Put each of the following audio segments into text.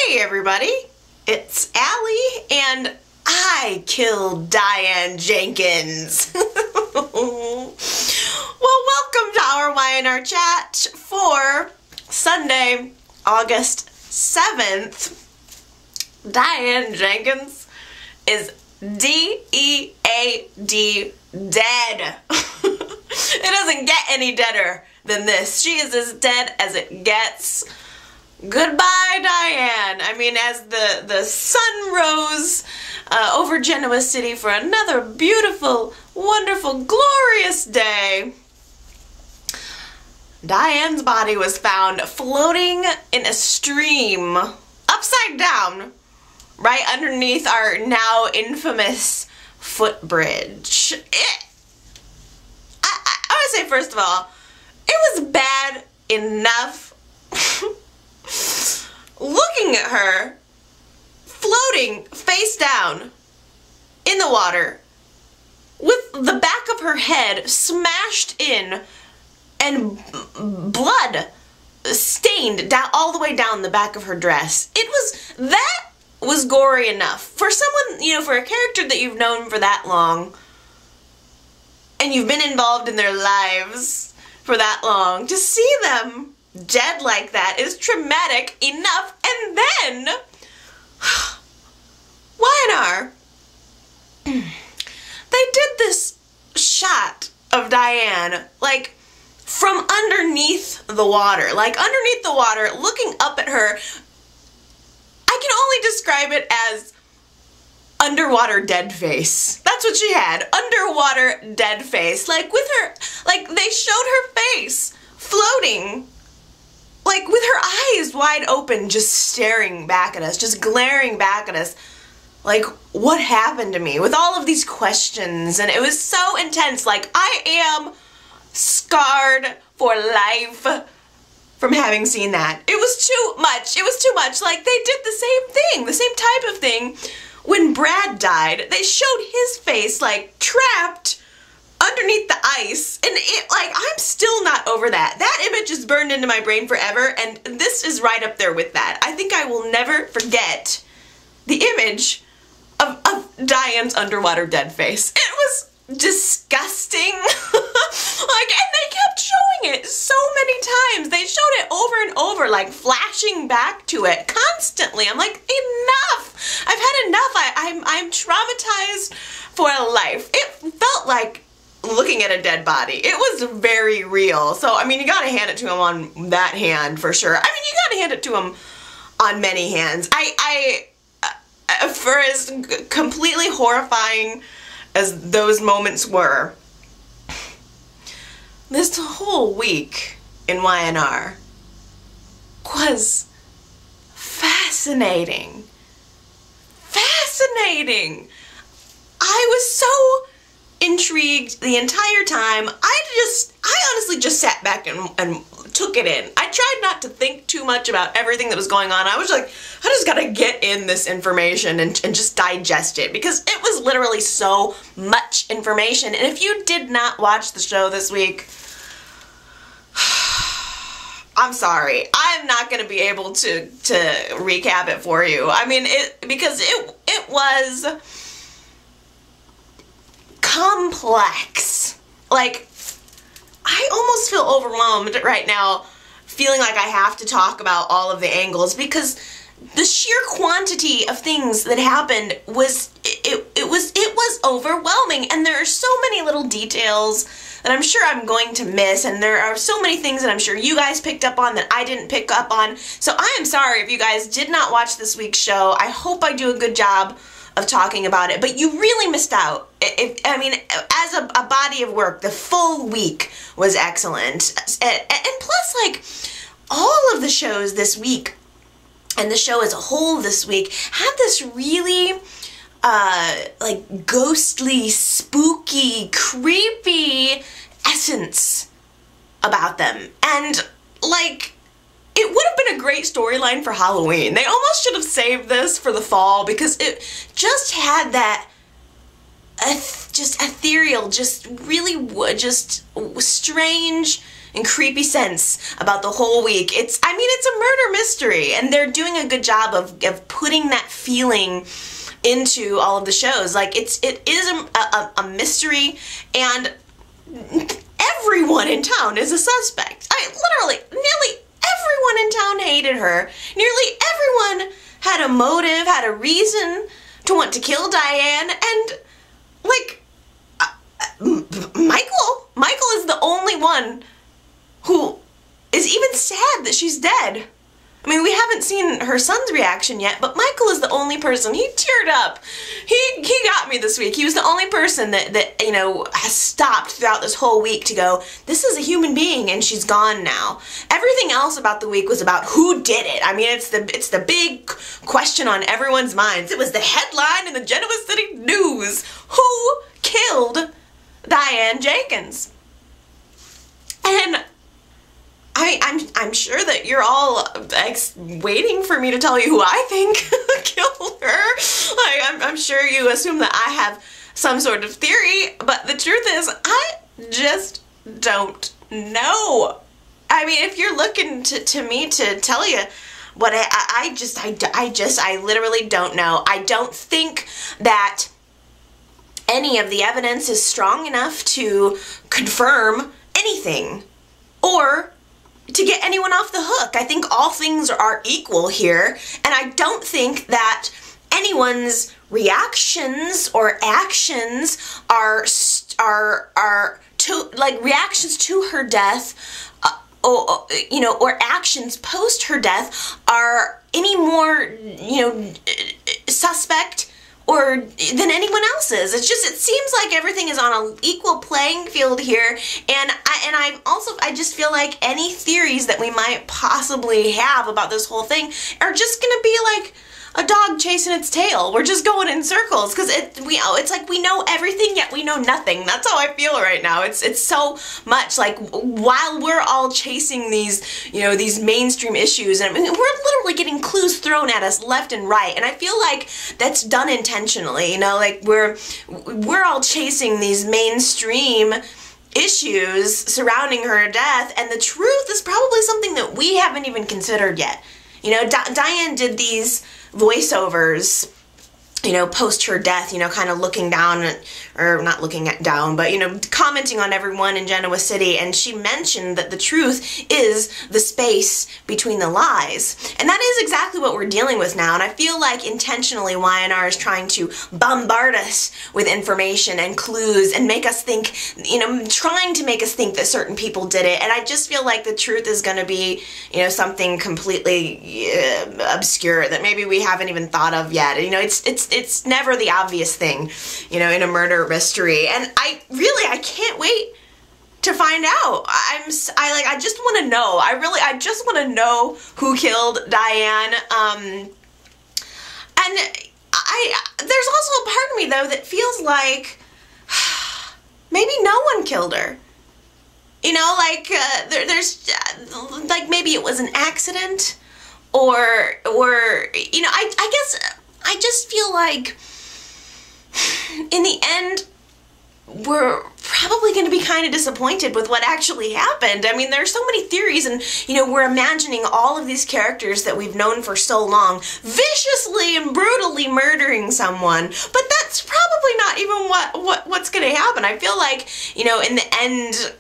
Hey everybody, it's Allie and I killed Diane Jenkins. Well, welcome to our Y&R chat for Sunday, August 7th. Diane Jenkins is D-E-A-D dead. It doesn't get any deader than this. She is as dead as it gets. Goodbye, Diane. I mean, as the sun rose over Genoa City for another beautiful, wonderful, glorious day, Diane's body was found floating in a stream, upside down, right underneath our now infamous footbridge. I would say, first of all, it was bad enough looking at her floating face down in the water with the back of her head smashed in and blood stained down all the way down the back of her dress. That was gory enough for someone, you know, for a character that you've known for that long and you've been involved in their lives for that long. To see them dead like that is traumatic enough. And then Y&R, they did this shot of Diane like from underneath the water, looking up at her. I can only describe it as underwater dead face. That's what she had, underwater dead face. Like with her, like they showed her face floating, like with her eyes wide open, just staring back at us, just glaring back at us. Like, what happened to me? With all of these questions, and it was so intense. Like, I am scarred for life from having seen that. It was too much. It was too much. Like, they did the same thing, the same type of thing when Brad died. They showed his face, like, trapped underneath the ice, and I'm still not over that. That image is burned into my brain forever, and this is right up there with that. I think I will never forget the image of Diane's underwater dead face. It was disgusting. And they kept showing it so many times. They showed it over and over, like flashing back to it constantly. I'm like, enough. I've had enough. I'm traumatized for life. It felt like looking at a dead body. It was very real. So, I mean, you gotta hand it to him on that hand for sure. I mean, you gotta hand it to him on many hands. For as completely horrifying as those moments were, this whole week in Y&R was fascinating. Fascinating. I was so intrigued the entire time. I honestly just sat back and took it in. I tried not to think too much about everything that was going on. I was like, I just gotta get in this information and just digest it, because it was literally so much information. And if you did not watch the show this week, I'm sorry. I'm not gonna be able to recap it for you. I mean, because it was complex. Like, I almost feel overwhelmed right now, feeling like I have to talk about all of the angles, because the sheer quantity of things that happened was overwhelming, and there are so many little details that I'm sure I'm going to miss, and there are so many things that I'm sure you guys picked up on that I didn't pick up on. So I am sorry if you guys did not watch this week's show. I hope I do a good job of talking about it, but you really missed out. I mean, as a body of work, the full week was excellent. And plus, like, all of the shows this week, and the show as a whole this week, had this really, like, ghostly, spooky, creepy essence about them. And, like, it would have been a great storyline for Halloween. They almost should have saved this for the fall, because it just had that just ethereal, just really just strange and creepy sense about the whole week. I mean, it's a murder mystery, and they're doing a good job of putting that feeling into all of the shows. Like, it is a mystery, and everyone in town is a suspect. Literally, nearly everyone in town hated her. Nearly everyone had a motive, had a reason to want to kill Diane, and, like, Michael is the only one who is even sad that she's dead. I mean, we haven't seen her son's reaction yet, but Michael is the only person. He teared up. He got me this week. He was the only person that you know, has stopped throughout this whole week to go, this is a human being and she's gone now. Everything else about the week was about who did it. I mean, it's the big question on everyone's minds. It was the headline in the Genoa City News. Who killed Diane Jenkins? And I'm sure that you're all waiting for me to tell you who I think killed her. Like, I'm sure you assume that I have some sort of theory, but the truth is, I just don't know. I mean, if you're looking to me to tell you what I literally don't know. I don't think that any of the evidence is strong enough to confirm anything or to get anyone off the hook. I think all things are equal here, and I don't think that anyone's reactions or actions are reactions to her death, you know, or actions post her death are any more, you know, suspect or than anyone else's. It's just, it seems like everything is on an equal playing field here, and I just feel like any theories that we might possibly have about this whole thing are just gonna be like a dog chasing its tail. We're just going in circles, because it's like we know everything yet we know nothing. That's how I feel right now. It's so much like, while we're all chasing these, you know, these mainstream issues, and I mean, we're literally getting clues thrown at us left and right, and I feel like that's done intentionally. You know, like we're all chasing these mainstream issues surrounding her death, and the truth is probably something that we haven't even considered yet. You know, Diane did these voiceovers, you know, post her death, you know, kind of looking down, or not looking down, but, you know, commenting on everyone in Genoa City, and she mentioned that the truth is the space between the lies. And that is exactly what we're dealing with now, and I feel like intentionally YNR is trying to bombard us with information and clues and make us think, you know, trying to make us think that certain people did it, and I just feel like the truth is going to be, you know, something completely obscure that maybe we haven't even thought of yet. You know, it's never the obvious thing, you know, in a murder mystery, and I can't wait to find out. I just want to know. I just want to know who killed Diane. And there's also a part of me though that feels like maybe no one killed her. You know, like there's like maybe it was an accident, or you know, I guess I just feel like in the end we're probably going to be kind of disappointed with what actually happened. I mean, there's so many theories, and, you know, we're imagining all of these characters that we've known for so long viciously and brutally murdering someone, but that's probably not even what's going to happen. I feel like, you know, in the end,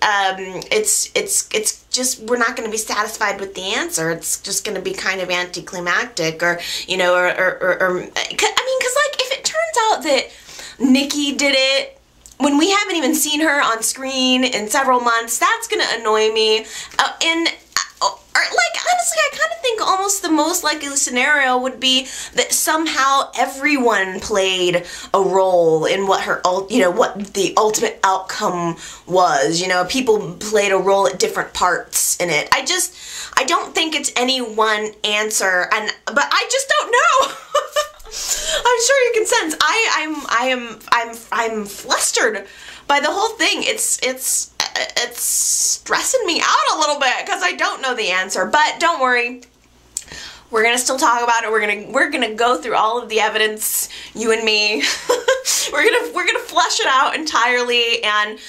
it's just, we're not going to be satisfied with the answer. It's just going to be kind of anticlimactic, or, you know, I mean, because, like, if it turns out that Nikki did it when we haven't even seen her on screen in several months, that's gonna annoy me. Like, honestly, I kind of think almost the most likely scenario would be that somehow everyone played a role in what her, you know, what the ultimate outcome was. You know, people played a role at different parts in it. I don't think it's any one answer, but I just don't know. I'm sure you can sense I'm flustered by the whole thing. It's stressing me out a little bit because I don't know the answer. But don't worry, We're gonna still talk about it. We're gonna go through all of the evidence, you and me. we're gonna flesh it out entirely, and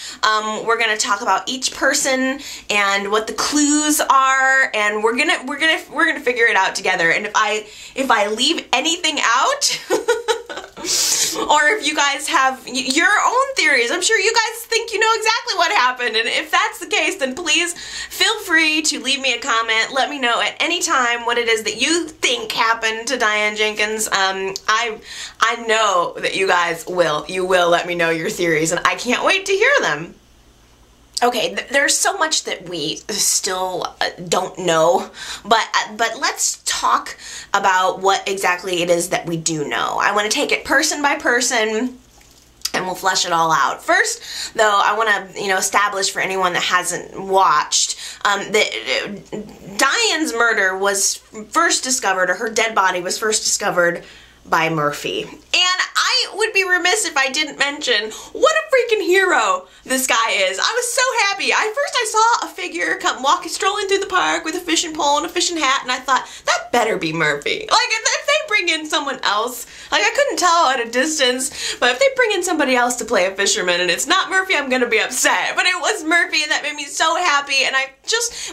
we're gonna talk about each person and what the clues are, and we're gonna figure it out together. And if I leave anything out, or if you guys have your own theories, I'm sure you guys think you know exactly what happened, and if that's the case, then please feel free to leave me a comment. Let me know at any time what it is that you think happened to Diane Jenkins. I know that you guys will. You will let me know your theories, and I can't wait to hear them. Okay, there's so much that we still don't know, but let's talk about what exactly it is that we do know. I want to take it person by person, and we'll flesh it all out. First, though, I want to, establish for anyone that hasn't watched that Diane's murder was first discovered, or her dead body was first discovered by Murphy. And I would be remiss if I didn't mention what a freaking hero this guy is. I was so happy. First I saw a figure come strolling through the park with a fishing pole and a fishing hat, and I thought, that better be Murphy. Like, if they bring in someone else, like, I couldn't tell at a distance, but if they bring in somebody else to play a fisherman and it's not Murphy, I'm gonna be upset. But it was Murphy, and that made me so happy. And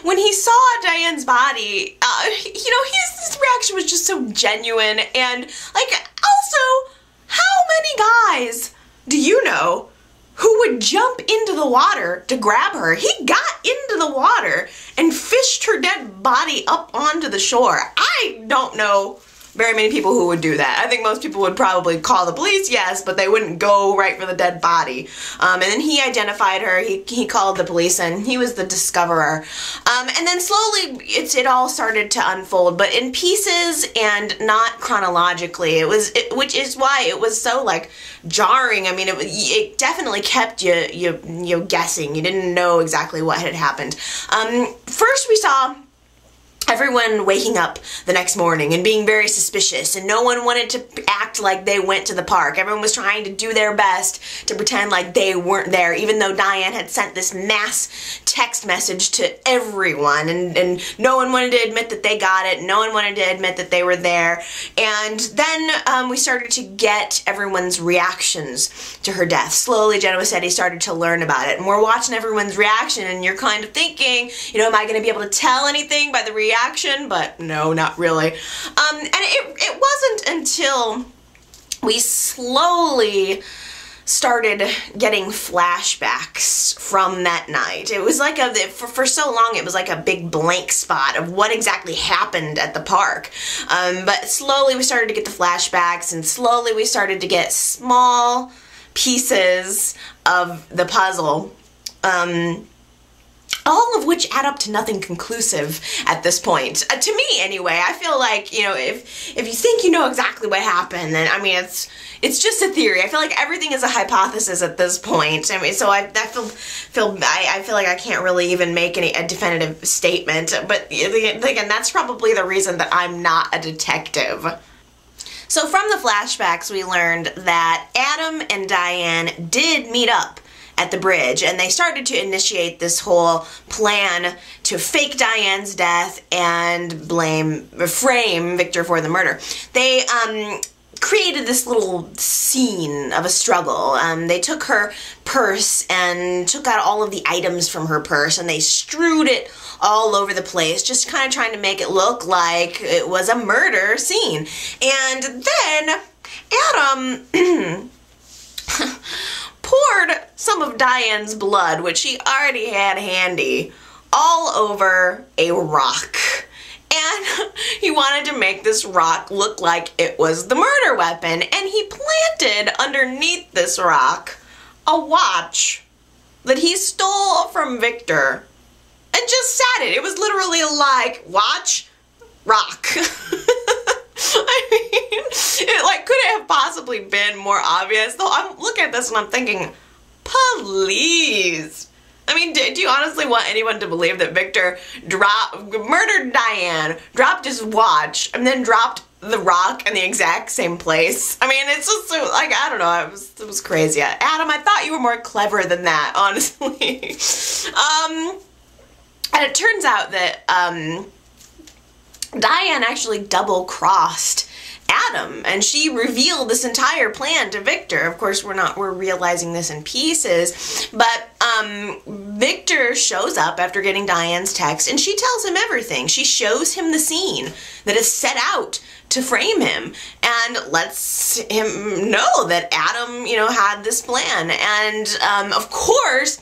when he saw Diane's body, his reaction was just so genuine. And, like, also, how many guys do you know who would jump into the water to grab her? He got into the water and fished her dead body up onto the shore. I don't know very many people who would do that. I think most people would probably call the police, yes, but they wouldn't go right for the dead body. And then he identified her, he called the police, and he was the discoverer. And then slowly it all started to unfold, but in pieces and not chronologically. Which is why it was so, like, jarring. I mean, it definitely kept you guessing. You didn't know exactly what had happened. First we saw everyone waking up the next morning and being very suspicious, and no one wanted to act like they went to the park. Everyone was trying to do their best to pretend like they weren't there, even though Diane had sent this mass text message to everyone, and no one wanted to admit that they got it, no one wanted to admit that they were there. And then we started to get everyone's reactions to her death. Slowly, Jenna said he started to learn about it, and we're watching everyone's reaction, and you're kind of thinking, am I going to be able to tell anything by the reaction? But no, not really. And it wasn't until we slowly started getting flashbacks from that night. It was like for so long it was like a big blank spot of what exactly happened at the park. But slowly we started to get the flashbacks, and slowly we started to get small pieces of the puzzle. All of which add up to nothing conclusive at this point. To me, anyway. I feel like, if you think you know exactly what happened, then, I mean, it's just a theory. I feel like everything is a hypothesis at this point. I mean, so I feel like I can't really even make a definitive statement. But again, that's probably the reason that I'm not a detective. So from the flashbacks, we learned that Adam and Diane did meet up at the bridge, and they started to initiate this whole plan to fake Diane's death and frame Victor for the murder. They created this little scene of a struggle. They took her purse and took out all of the items from her purse, and they strewed it all over the place, just kind of trying to make it look like it was a murder scene. And then Adam poured some of Diane's blood, which he already had handy, all over a rock. And he wanted to make this rock look like it was the murder weapon, and he planted underneath this rock a watch that he stole from Victor and just sat it. It was literally like, watch, rock. I mean, it couldn't have possibly been more obvious. Though I'm looking at this and I'm thinking, please. I mean, do you honestly want anyone to believe that Victor murdered Diane, dropped his watch, and then dropped the rock in the exact same place? I mean, it's just so, like, I don't know, it was crazy. Adam, I thought you were more clever than that, honestly. And it turns out that, Diane actually double-crossed Adam, and she revealed this entire plan to Victor. Of course, we're realizing this in pieces, but Victor shows up after getting Diane's text, and she tells him everything. She shows him the scene that is set out to frame him, and lets him know that Adam, you know, had this plan. And of course,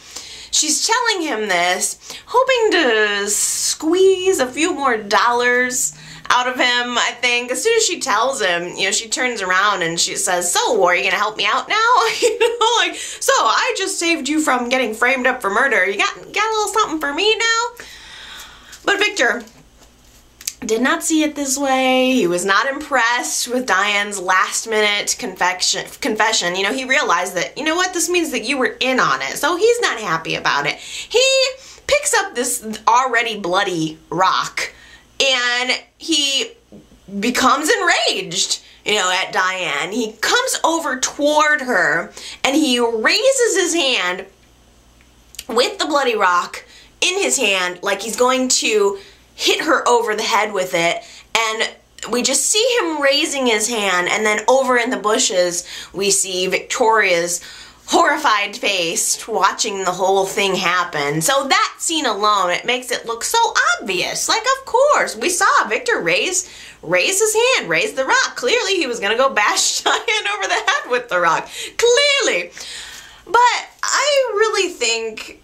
she's telling him this, hoping to squeeze a few more dollars out of him, I think. As soon as she tells him, you know, she turns around and she says, "So, are you gonna help me out now?" You know, like, "So, I just saved you from getting framed up for murder. You got a little something for me now?" But Victor did not see it this way. He was not impressed with Diane's last-minute confession. You know, he realized that, you know what, this means that you were in on it. So he's not happy about it. He picks up this already bloody rock, and he becomes enraged, you know, at Diane. He comes over toward her, and he raises his hand with the bloody rock in his hand, like he's going to hit her over the head with it. And we just see him raising his hand, and then over in the bushes we see Victoria's horrified face watching the whole thing happen. So that scene alone, it makes it look so obvious. Like, of course, we saw Victor raise his hand, raise the rock. Clearly he was gonna go bash Diane over the head with the rock. Clearly. But I really think,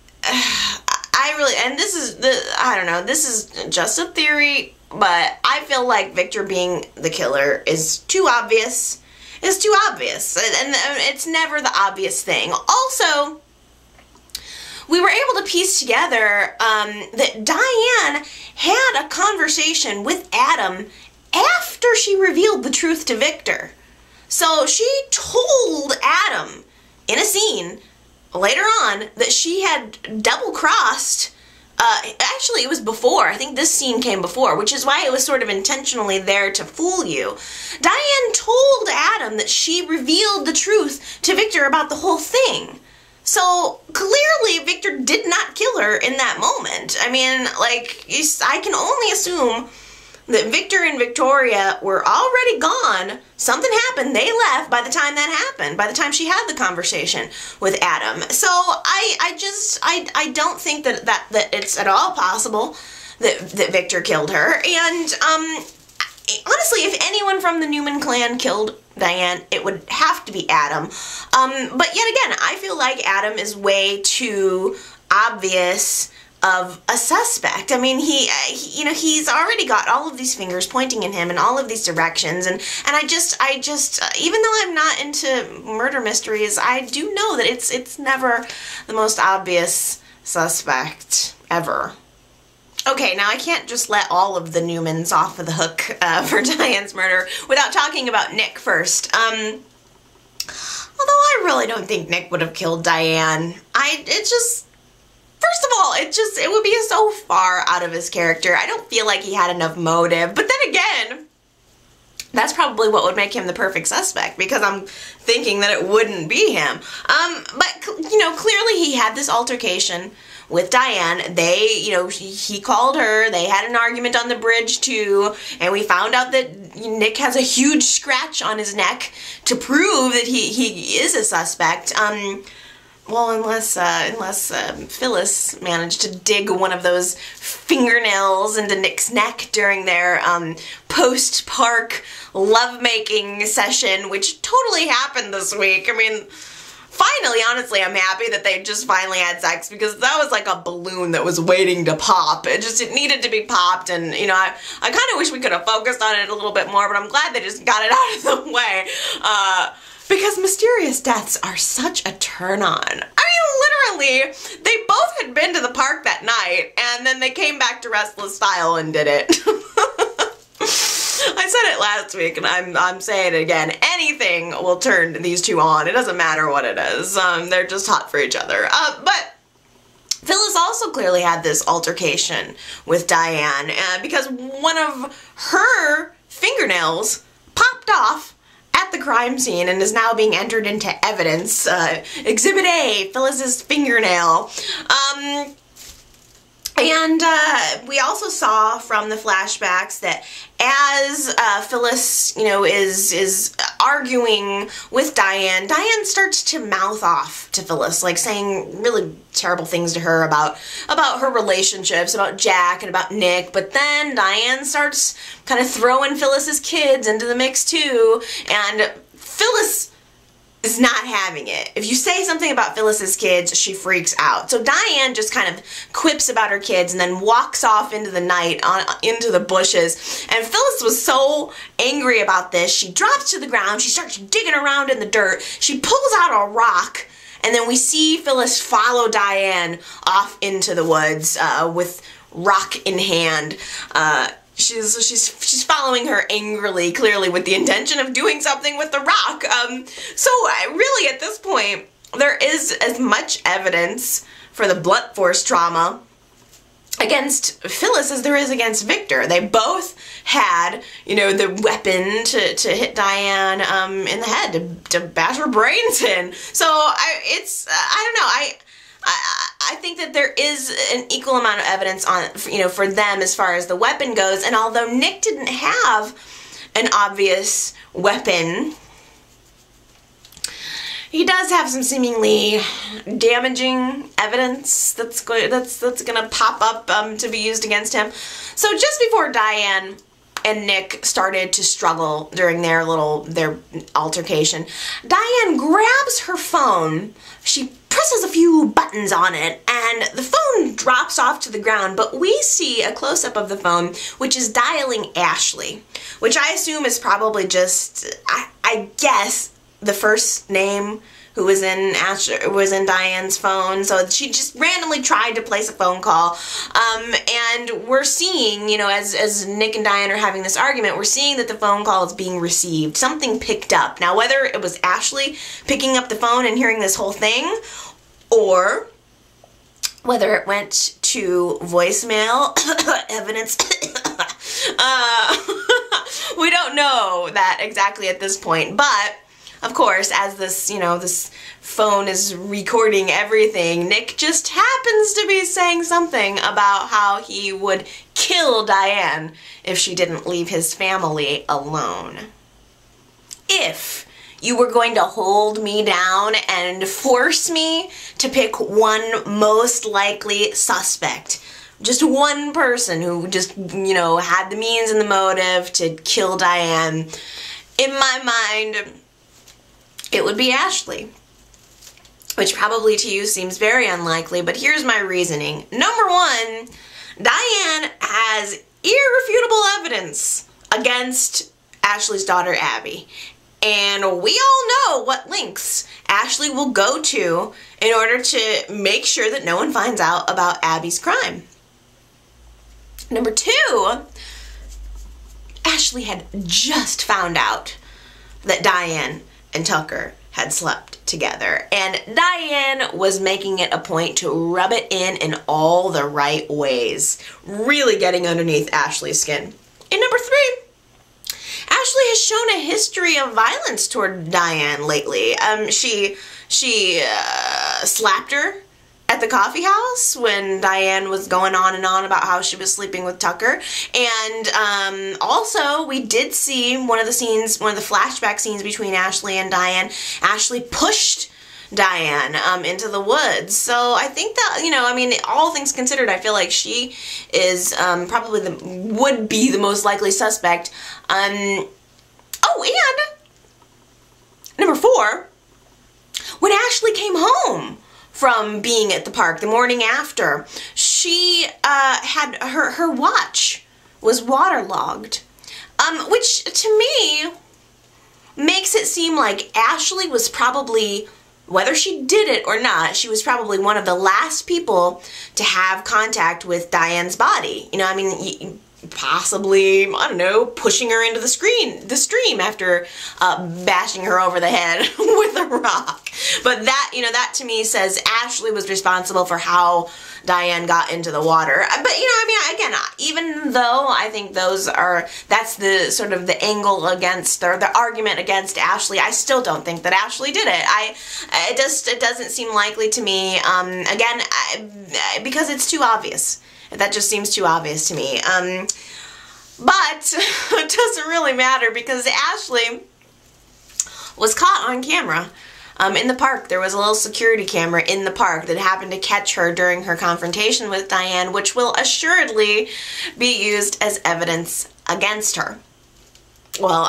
and this is, I don't know, this is just a theory, but I feel like Victor being the killer is too obvious. It's too obvious, and it's never the obvious thing. Also, we were able to piece together that Diane had a conversation with Adam after she revealed the truth to Victor. So she told Adam in a scene later on that she had double-crossed. Actually, it was before. I think this scene came before, which is why it was sort of intentionally there to fool you. Diane told Adam that she revealed the truth to Victor about the whole thing. So, clearly, Victor did not kill her in that moment. I mean, like, I can only assume that Victor and Victoria were already gone. Something happened. They left by the time that happened, by the time she had the conversation with Adam. So I don't think that it's at all possible that Victor killed her. And honestly, if anyone from the Newman clan killed Diane, it would have to be Adam. But yet again, I feel like Adam is way too obvious of a suspect. I mean, he you know, he's already got all of these fingers pointing at him in all of these directions, and I just even though I'm not into murder mysteries, I do know that it's never the most obvious suspect ever. Okay, now I can't just let all of the Newmans off of the hook for Diane's murder without talking about Nick first. Although I really don't think Nick would have killed Diane. First of all, it would be so far out of his character. I don't feel like he had enough motive. But then again, that's probably what would make him the perfect suspect, because I'm thinking that it wouldn't be him. But, you know, clearly he had this altercation with Diane. You know, he called her, they had an argument on the bridge too, and we found out that Nick has a huge scratch on his neck to prove that he is a suspect. Well, unless Phyllis managed to dig one of those fingernails into Nick's neck during their post-park lovemaking session, which totally happened this week. I mean, finally, honestly, I'm happy that they just finally had sex, because that was like a balloon that was waiting to pop. It needed to be popped, and, you know, I kind of wish we could have focused on it a little bit more, but I'm glad they just got it out of the way. Because mysterious deaths are such a turn-on. I mean, literally, they both had been to the park that night, and then they came back to Restless Style and did it. I said it last week, and I'm saying it again. Anything will turn these two on. It doesn't matter what it is. They're just hot for each other. But Phyllis also clearly had this altercation with Diane, because one of her fingernails popped off at the crime scene and is now being entered into evidence. Exhibit A, Phyllis's fingernail. And we also saw from the flashbacks that as Phyllis, you know, is arguing with Diane, Diane starts to mouth off to Phyllis, like saying really terrible things to her about her relationships, about Jack and about Nick. But then Diane starts kind of throwing Phyllis's kids into the mix too, and Phyllis is not having it. If you say something about Phyllis's kids, she freaks out. So Diane just kind of quips about her kids and then walks off into the night, into the bushes. And Phyllis was so angry about this, she drops to the ground, she starts digging around in the dirt, she pulls out a rock, and then we see Phyllis follow Diane off into the woods with rock in hand. She's following her angrily, clearly with the intention of doing something with the rock. So really at this point, there is as much evidence for the blunt force trauma against Phyllis as there is against Victor. They both had, you know, the weapon to hit Diane in the head, to bash her brains in. So I don't know, I think that there is an equal amount of evidence on, you know, for them as far as the weapon goes. And although Nick didn't have an obvious weapon, he does have some seemingly damaging evidence that's gonna pop up to be used against him. So just before Diane and Nick started to struggle during their altercation, Diane grabs her phone. She presses a few buttons on it, and the phone drops off to the ground, but we see a close-up of the phone, which is dialing Ashley, which I assume is probably just, I guess, the first name who was in Diane's phone. So she just randomly tried to place a phone call. And we're seeing, you know, as Nick and Diane are having this argument, we're seeing that the phone call is being received. Something picked up. Now, whether it was Ashley picking up the phone and hearing this whole thing, or whether it went to voicemail evidence, we don't know that exactly at this point. But of course, as this, you know, this phone is recording everything, Nick just happens to be saying something about how he would kill Diane if she didn't leave his family alone. If you were going to hold me down and force me to pick one most likely suspect, just one person who just, you know, had the means and the motive to kill Diane, in my mind, it would be Ashley, which probably to you seems very unlikely, but here's my reasoning. Number one, Diane has irrefutable evidence against Ashley's daughter, Abby. And we all know what links Ashley will go to in order to make sure that no one finds out about Abby's crime. Number two, Ashley had just found out that Diane and Tucker had slept together, and Diane was making it a point to rub it in all the right ways, really getting underneath Ashley's skin. And number three, Ashley has shown a history of violence toward Diane lately. She slapped her at the coffee house when Diane was going on and on about how she was sleeping with Tucker. And also, we did see one of the flashback scenes between Ashley and Diane. Ashley pushed Diane into the woods. So I think that, you know, I mean, all things considered, I feel like she is probably would be the most likely suspect. Oh, and number four, when Ashley came home from being at the park the morning after, she had her watch was waterlogged, which to me makes it seem like Ashley was probably, whether she did it or not, she was probably one of the last people to have contact with Diane's body. You know, I mean, possibly, I don't know, pushing her into the stream after bashing her over the head with a rock. But that, you know, that to me says Ashley was responsible for how Diane got into the water. But, you know, I mean, again, even though I think that's the sort of the angle against, or the argument against Ashley, I still don't think that Ashley did it. It doesn't seem likely to me, again, because it's too obvious. That just seems too obvious to me. But it doesn't really matter because Ashley was caught on camera. In the park, there was a little security camera in the park that happened to catch her during her confrontation with Diane, which will assuredly be used as evidence against her. Well,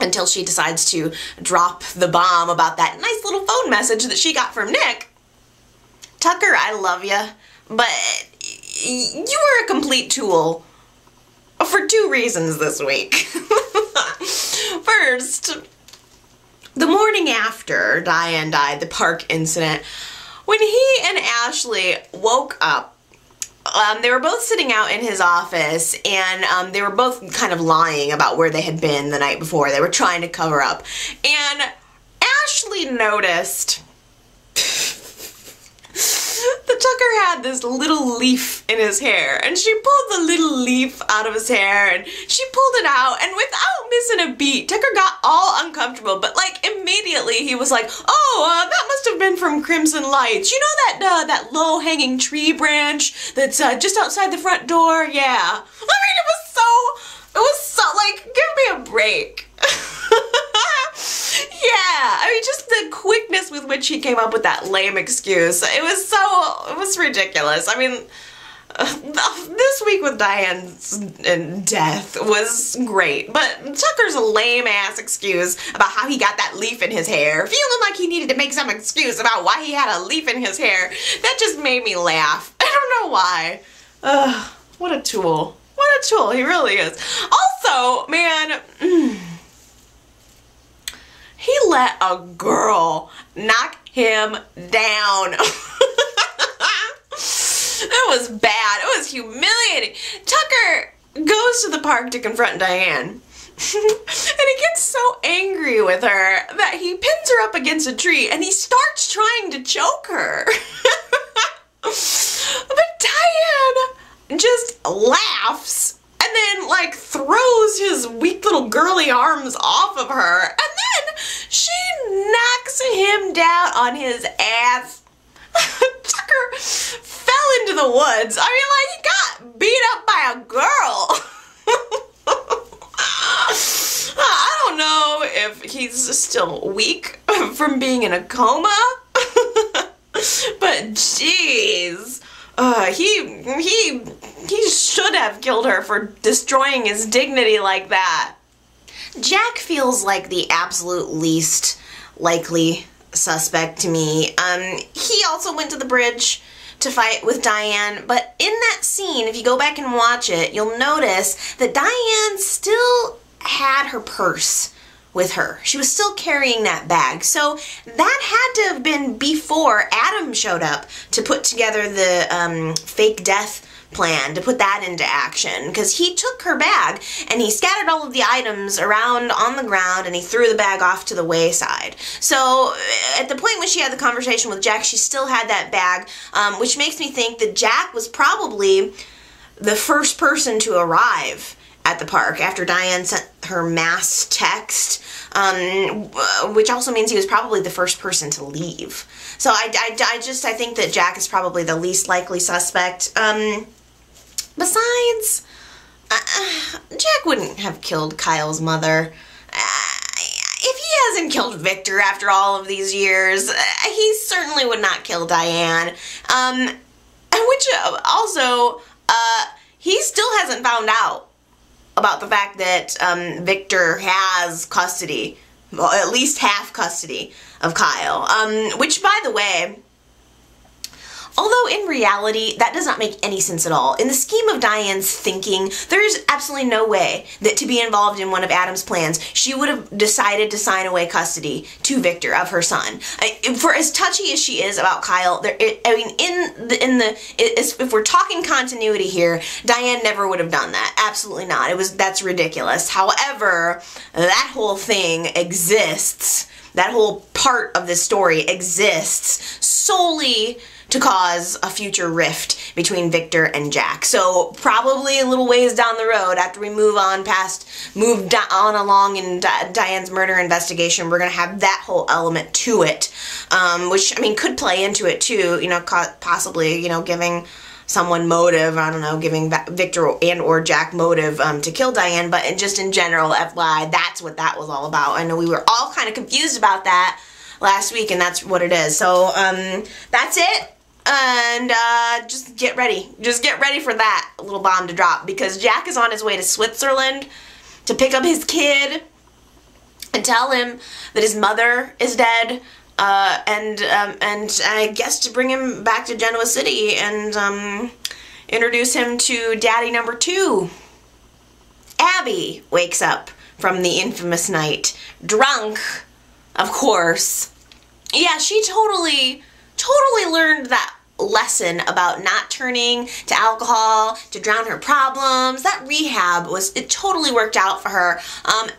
until she decides to drop the bomb about that nice little phone message that she got from Nick. Tucker, I love you, but you were a complete tool for 2 reasons this week. First, the morning after Diane died, the park incident, when he and Ashley woke up, they were both sitting out in his office, and they were both kind of lying about where they had been the night before. They were trying to cover up. And Ashley noticed that Tucker had this little leaf in his hair, and she pulled the little leaf out of his hair, and she pulled it out, and without missing a beat, Tucker got all uncomfortable, but like immediately he was like, oh, that must have been from Crimson Lights. You know that low-hanging tree branch that's just outside the front door? Yeah. I mean, it was so, like, give me a break. Yeah, I mean, just the quickness with which he came up with that lame excuse. It was ridiculous. I mean, this week with Diane's death was great, but Tucker's lame-ass excuse about how he got that leaf in his hair, feeling like he needed to make some excuse about why he had a leaf in his hair, that just made me laugh. I don't know why. What a tool. What a tool, he really is. Also, man, he let a girl knock him down. It was bad. It was humiliating. Tucker goes to the park to confront Diane. And he gets so angry with her that he pins her up against a tree and he starts trying to choke her. But Diane just laughs and then, like, throws his weak little girly arms off of her, and then she knocks him down on his ass. Tucker fell into the woods. I mean, like, he got beat up by a girl. I don't know if he's still weak from being in a coma, but jeez. He should have killed her for destroying his dignity like that. Jack feels like the absolute least likely suspect to me. He also went to the bridge to fight with Diane, but in that scene, if you go back and watch it, you'll notice that Diane still had her purse with her. She was still carrying that bag. So that had to have been before Adam showed up to put together the fake death plan, to put that into action, because he took her bag and he scattered all of the items around on the ground and he threw the bag off to the wayside. So at the point when she had the conversation with Jack, she still had that bag, which makes me think that Jack was probably the first person to arrive at the park after Diane sent her mass text, which also means he was probably the first person to leave. So I think that Jack is probably the least likely suspect. Besides, Jack wouldn't have killed Kyle's mother. If he hasn't killed Victor after all of these years, he certainly would not kill Diane. Which also, he still hasn't found out about the fact that Victor has custody, well, at least half custody of Kyle. Which, by the way, although in reality, that does not make any sense at all. In the scheme of Diane's thinking, there is absolutely no way that to be involved in one of Adam's plans, she would have decided to sign away custody to Victor of her son. For as touchy as she is about Kyle, if we're talking continuity here, Diane never would have done that. Absolutely not. That's ridiculous. However, that whole thing exists. That whole part of this story exists solely to cause a future rift between Victor and Jack. So probably a little ways down the road, after we move on along in Diane's murder investigation, we're gonna have that whole element to it, which, I mean, could play into it too, you know, possibly, you know, giving someone motive, I don't know, giving Victor and or Jack motive to kill Diane, but just in general, FYI, that's what that was all about. I know we were all kind of confused about that last week, and that's what it is. So, that's it. And just get ready. Just get ready for that little bomb to drop, because Jack is on his way to Switzerland to pick up his kid and tell him that his mother is dead, and I guess to bring him back to Genoa City and introduce him to daddy number 2. Abby wakes up from the infamous night, drunk, of course. Yeah, she totally learned that lesson about not turning to alcohol to drown her problems. That rehab it totally worked out for her,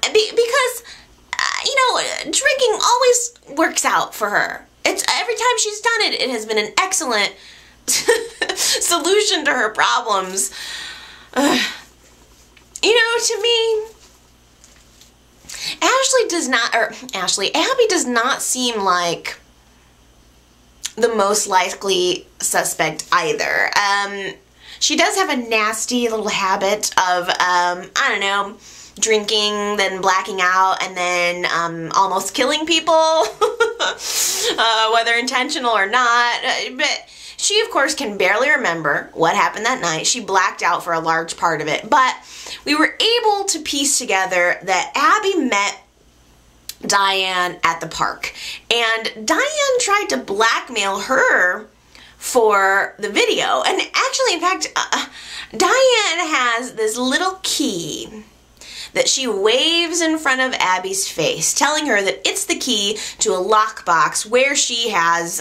because you know, drinking always works out for her. It's every time she's done it, it has been an excellent solution to her problems. You know, to me, Abby does not seem like the most likely suspect either. She does have a nasty little habit of, I don't know, drinking, then blacking out, and then almost killing people, whether intentional or not. But she, of course, can barely remember what happened that night. She blacked out for a large part of it. But we were able to piece together that Abby met Diane at the park, and Diane tried to blackmail her for the video. And actually, in fact, Diane has this little key that she waves in front of Abby's face, telling her that it's the key to a lockbox where she has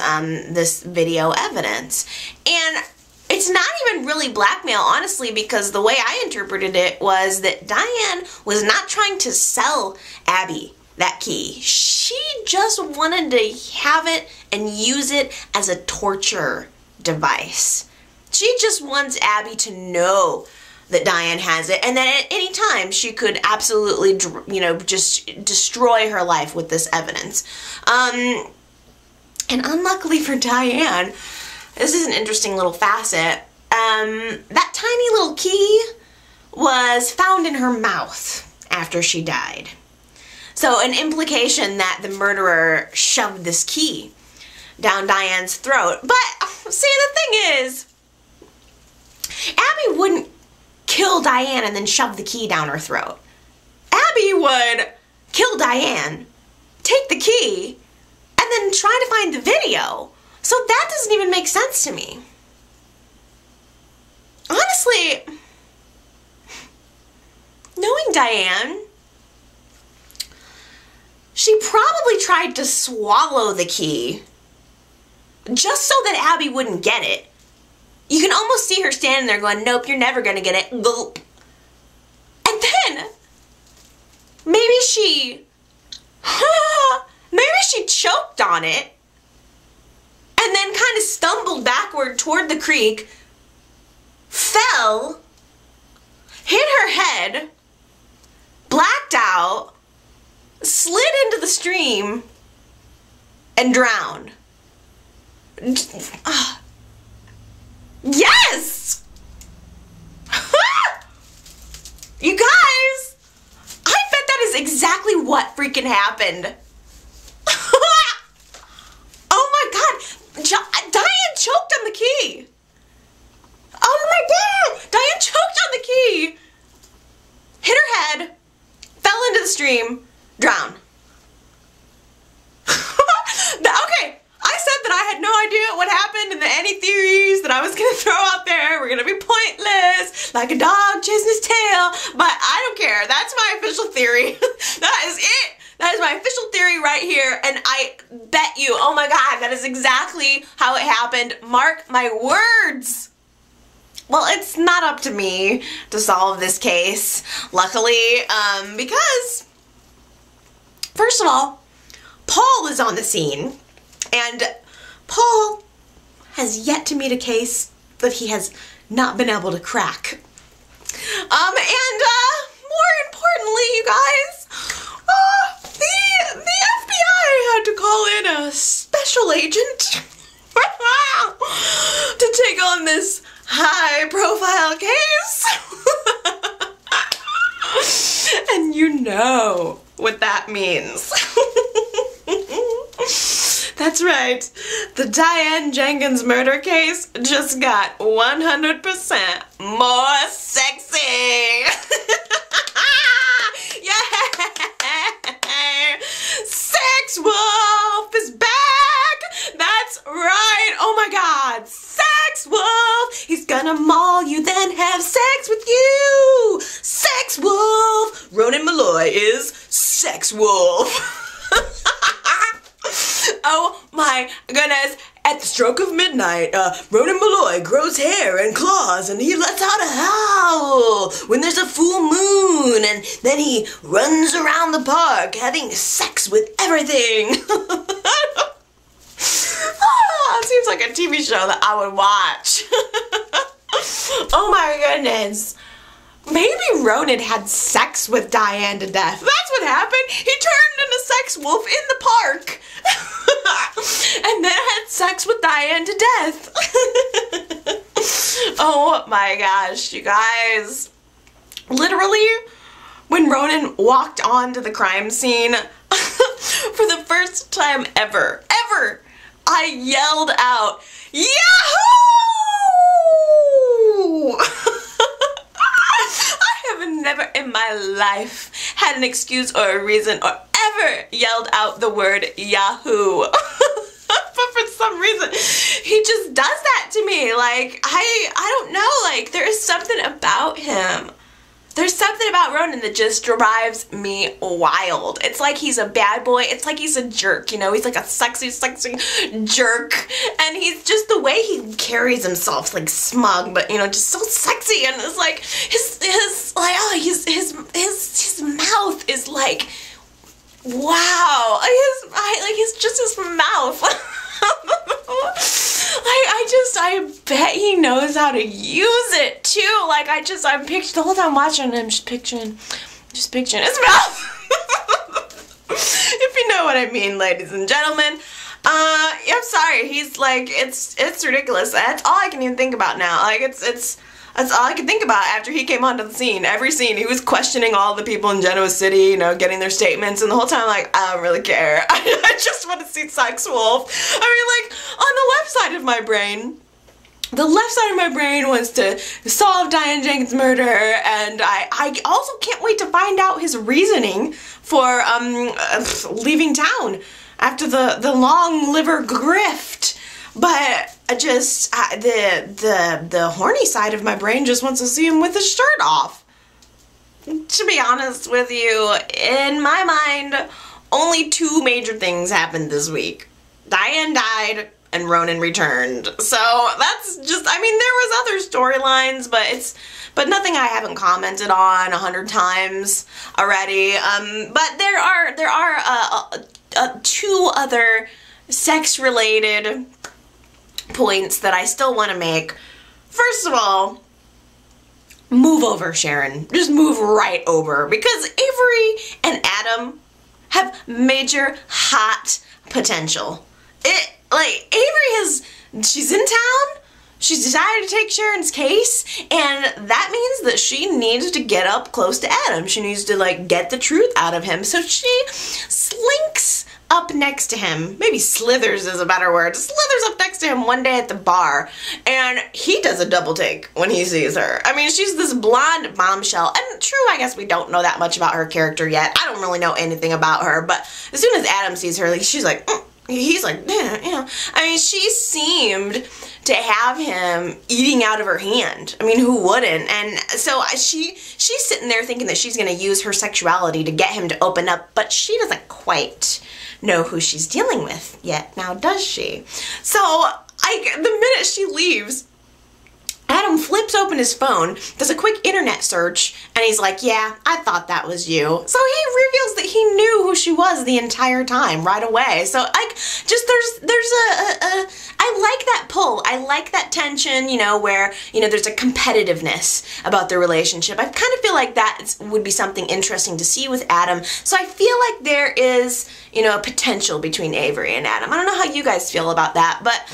this video evidence. And it's not even really blackmail, honestly, because the way I interpreted it was that Diane was not trying to sell Abby that key. She just wanted to have it and use it as a torture device. She just wants Abby to know that Diane has it, and that at any time she could absolutely, you know, just destroy her life with this evidence. And unluckily for Diane, this is an interesting little facet. That tiny little key was found in her mouth after she died. So an implication that the murderer shoved this key down Diane's throat. But see, the thing is, Abby wouldn't kill Diane and then shove the key down her throat. Abby would kill Diane, take the key, and then try to find the video. So that doesn't even make sense to me. Honestly, knowing Diane, she probably tried to swallow the key just so that Abby wouldn't get it. You can almost see her standing there going, nope, you're never going to get it. Gulp. And then, maybe she choked on it and then kind of stumbled backward toward the creek, fell, hit her head, blacked out, slid into the stream, and drowned. Yes! You guys, I bet that is exactly what freaking happened. Oh my god, Diane choked on the key. Oh my god, Diane choked on the key, hit her head, fell into the stream, drowned. Okay. I said that I had no idea what happened and that any theories that I was going to throw out there were going to be pointless, like a dog chasing his tail, but I don't care. That's my official theory. That is it. That is my official theory right here, and I bet you, oh my god, that is exactly how it happened. Mark my words. Well, it's not up to me to solve this case, luckily, because, first of all, Paul is on the scene. And Paul has yet to meet a case that he has not been able to crack. And more importantly, you guys, the FBI had to call in a special agent to take on this know what that means. That's right. The Diane Jenkins murder case just got 100% more sexy. Yay! Sex Wolf is back! That's right! Oh my god! Sex Wolf! He's gonna maul you, then have sex with you! Sex Wolf! Ronan Malloy is Sex Wolf! Oh my goodness. At the stroke of midnight, Ronan Malloy grows hair and claws and he lets out a howl when there's a full moon, and then he runs around the park having sex with everything. It seems like a TV show that I would watch. Oh my goodness. Maybe Ronan had sex with Diane to death. That's what happened. He turned into Sex Wolf in the park. And then had sex with Diane to death. Oh my gosh, you guys. Literally, when Ronan walked onto the crime scene, for the first time ever, I yelled out, Yahoo! I have never in my life had an excuse or a reason or ever yelled out the word Yahoo. But for some reason, he just does that to me. Like, I don't know, like, there is something about him. There's something about Ronan that just drives me wild. It's like he's a bad boy. It's like he's a jerk, you know? He's like a sexy jerk. And he's just the way he carries himself, like smug, but, you know, just so sexy. And it's like his mouth is like, wow. His mouth. I bet he knows how to use it too. Like, I'm picturing, the whole time watching him, just picturing his mouth. If you know what I mean, ladies and gentlemen. I'm sorry, he's like, it's ridiculous. That's all I can even think about now. Like, that's all I can think about after he came onto the scene. Every scene, he was questioning all the people in Genoa City, you know, getting their statements, and the whole time, like, I don't really care. I just want to see Sex Wolf. I mean, like, on the left side of my brain, was to solve Diane Jenkins' murder, and I also can't wait to find out his reasoning for leaving town after the long liver grift. But the horny side of my brain just wants to see him with his shirt off. To be honest with you, in my mind, only two major things happened this week. Diane died and Ronan returned. So that's just, I mean, there was other storylines, but nothing I haven't commented on 100 times already. But there are two other sex-related points that I still want to make. First of all, move over, Sharon. Just move right over, because Avery and Adam have major hot potential. She's in town, she's decided to take Sharon's case, and that means that she needs to get up close to Adam. She needs to, like, get the truth out of him. So she slinks up next to him. Maybe slithers is a better word. Slithers up next to him one day at the bar, and he does a double take when he sees her. I mean, she's this blonde bombshell, and true, I guess we don't know that much about her character yet. I don't really know anything about her, but as soon as Adam sees her, like, she's like, he's like, yeah, you know. I mean, she seemed to have him eating out of her hand. I mean, who wouldn't? And so she's sitting there thinking that she's going to use her sexuality to get him to open up, but she doesn't quite know who she's dealing with yet, now does she? So the minute she leaves, Adam flips open his phone, does a quick internet search, and he's like, yeah, I thought that was you. So he reveals that he knew who she was the entire time, right away. So, like, just I like that pull. I like that tension, you know, where, you know, there's a competitiveness about the relationship. I kind of feel like that would be something interesting to see with Adam. So I feel like there is, you know, a potential between Avery and Adam. I don't know how you guys feel about that, but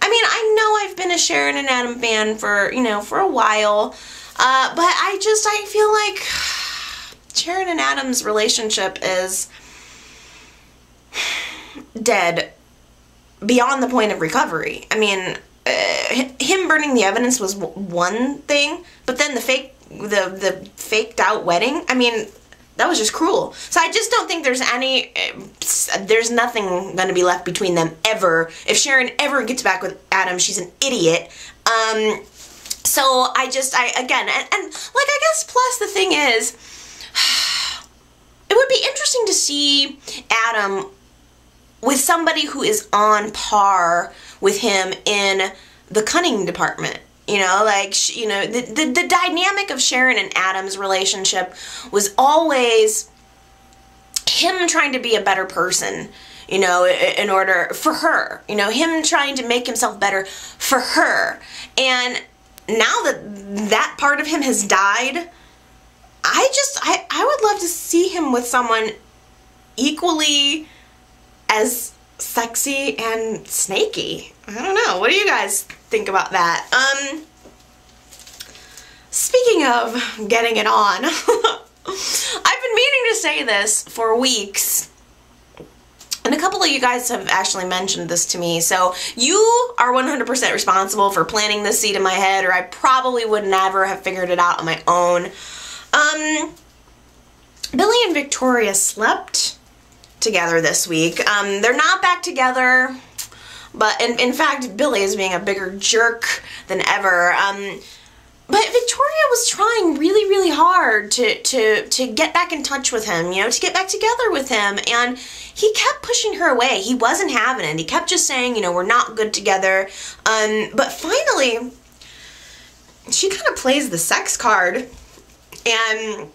I mean, I know I've been a Sharon and Adam fan for, you know, for a while, but I feel like Sharon and Adam's relationship is dead beyond the point of recovery. I mean, him burning the evidence was one thing, but then the faked out wedding, I mean, that was just cruel. So I just don't think there's nothing going to be left between them ever. If Sharon ever gets back with Adam, she's an idiot. So again, and like, I guess plus the thing is, it would be interesting to see Adam with somebody who is on par with him in the cunning department. You know, like, you know, the dynamic of Sharon and Adam's relationship was always him trying to be a better person, you know, in order for her, you know, him trying to make himself better for her. And now that that part of him has died, I would love to see him with someone equally as sexy and snaky. I don't know. What do you guys think about that? Speaking of getting it on, I've been meaning to say this for weeks, and a couple of you guys have actually mentioned this to me, so you are 100% responsible for planting this seed in my head, or I probably would never have figured it out on my own. Billy and Victoria slept together this week. They're not back together, but in fact, Billy is being a bigger jerk than ever. But Victoria was trying really, really hard to get back in touch with him, you know, to get back together with him, and he kept pushing her away. He wasn't having it. He kept just saying, you know, we're not good together. But finally, she kind of plays the sex card, and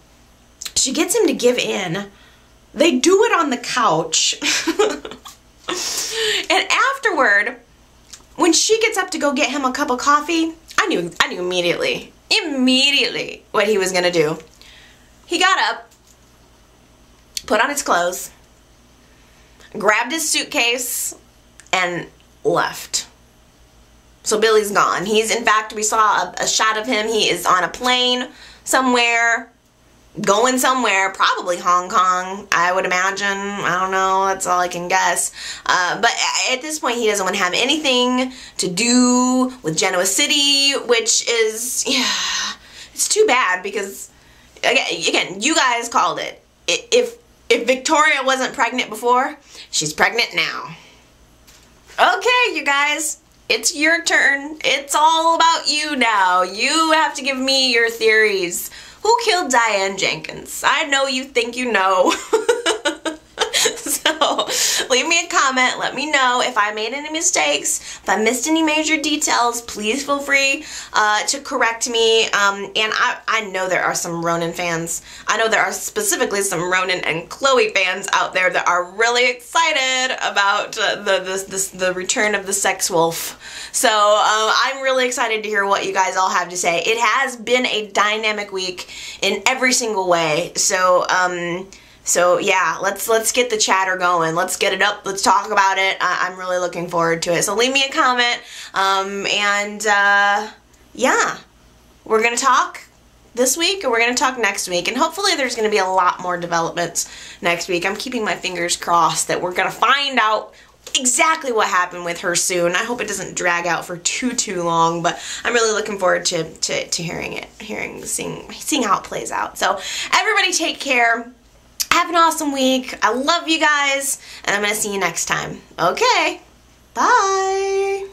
she gets him to give in. They do it on the couch. And afterward, when she gets up to go get him a cup of coffee, I knew immediately what he was gonna do. He got up, put on his clothes, grabbed his suitcase, and left. So Billy's gone. In fact, we saw a shot of him. He is on a plane somewhere, going somewhere, probably Hong Kong, I would imagine. I don't know, that's all I can guess. But at this point, he doesn't want to have anything to do with Genoa City, which is, yeah, it's too bad because, again, you guys called it. If Victoria wasn't pregnant before, she's pregnant now. Okay, you guys, it's your turn. It's all about you now. You have to give me your theories. Who killed Diane Jenkins? I know you think you know. So, leave me a comment. Let me know if I made any mistakes. If I missed any major details, please feel free to correct me. And I know there are some Ronan fans. I know there are specifically some Ronan and Chloe fans out there that are really excited about the return of the sex wolf. So I'm really excited to hear what you guys all have to say. It has been a dynamic week in every single way. So yeah, let's get the chatter going. Let's get it up. Let's talk about it. I'm really looking forward to it. So leave me a comment. Yeah, we're gonna talk this week, or we're gonna talk next week, and hopefully there's gonna be a lot more developments next week. I'm keeping my fingers crossed that we're gonna find out exactly what happened with her soon. I hope it doesn't drag out for too long, but I'm really looking forward to hearing it, seeing how it plays out. So everybody take care. Have an awesome week. I love you guys, and I'm going to see you next time. Okay, bye.